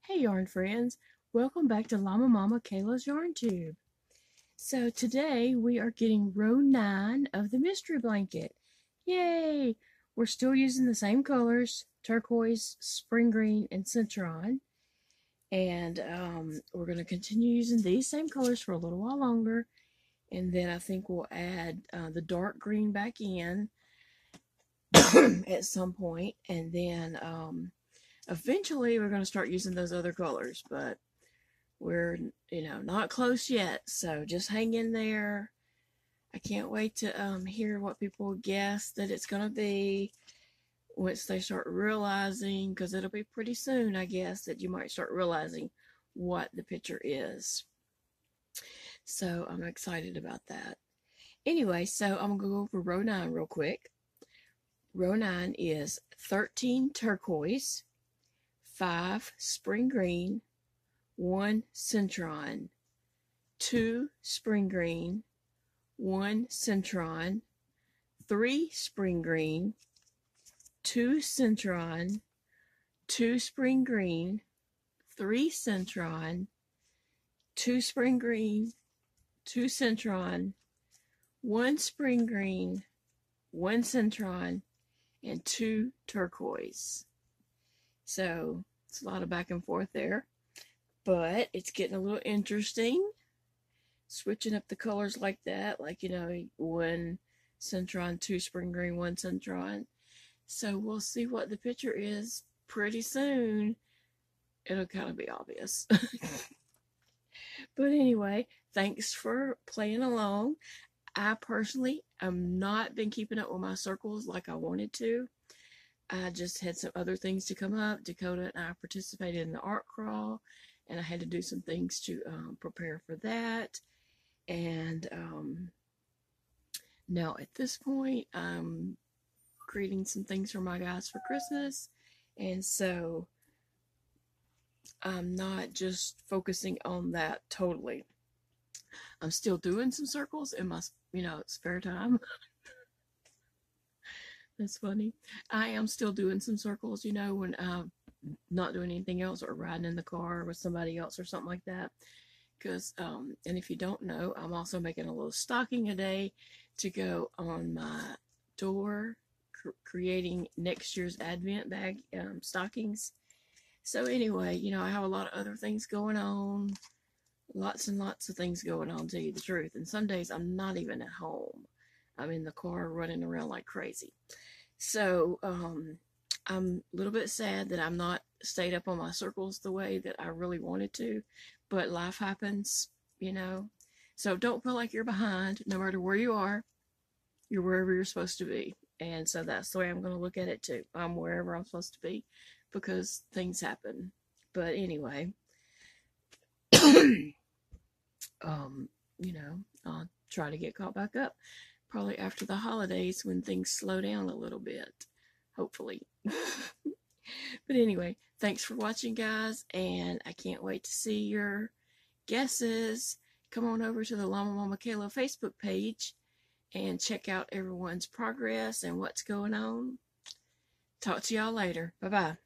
Hey yarn friends, welcome back to Llama Mama Kayla's Yarn Tube. So today we are getting row 9 of the mystery blanket. Yay! We're still using the same colors, turquoise, spring green, and citron. And we're going to continue using these same colors for a little while longer. And then I think we'll add the dark green back in at some point. And then eventually we're going to start using those other colors, but we're not close yet, so just hang in there. I can't wait to hear what people guess that it's going to be once they start realizing, because it'll be pretty soon, I guess, that you might start realizing what the picture is. So I'm excited about that. Anyway, so I'm going to go over row 9 real quick. Row 9 is 13 turquoise, 5 spring green, 1 citron, 2 spring green, 1 citron, 3 spring green, 2 citron, 2 spring green, 3 citron, 2 spring green, 2 citron, 1 spring green, 1 citron, and 2 turquoise. So it's a lot of back and forth there, but it's getting a little interesting. Switching up the colors like that, like, 1 citron, 2 spring green, 1 citron. So we'll see what the picture is pretty soon. It'll kind of be obvious. But anyway, thanks for playing along. I personally have not been keeping up with my circles like I wanted to. I just had some other things to come up. Dakota and I participated in the art crawl, and I had to do some things to prepare for that. And now at this point, I'm creating some things for my guys for Christmas. And so I'm not just focusing on that totally. I'm still doing some circles in my, spare time. That's funny. I am still doing some circles, when I'm not doing anything else or riding in the car with somebody else or something like that. Because, and if you don't know, I'm also making a little stocking a day to go on my door, creating next year's Advent bag stockings. So anyway, I have a lot of other things going on, lots and lots of things going on, to tell you the truth. And some days I'm not even at home. I'm in the car running around like crazy. So I'm a little bit sad that I'm not stayed up on my circles the way that I really wanted to, but life happens, So don't feel like you're behind. No matter where you are, you're wherever you're supposed to be. And so that's the way I'm going to look at it too. I'm wherever I'm supposed to be because things happen. But anyway, I'll try to get caught back up probably after the holidays when things slow down a little bit, hopefully. But anyway, thanks for watching, guys, and I can't wait to see your guesses. Come on over to the Llama Mama Kayla Facebook page and check out everyone's progress and what's going on. Talk to y'all later. Bye-bye.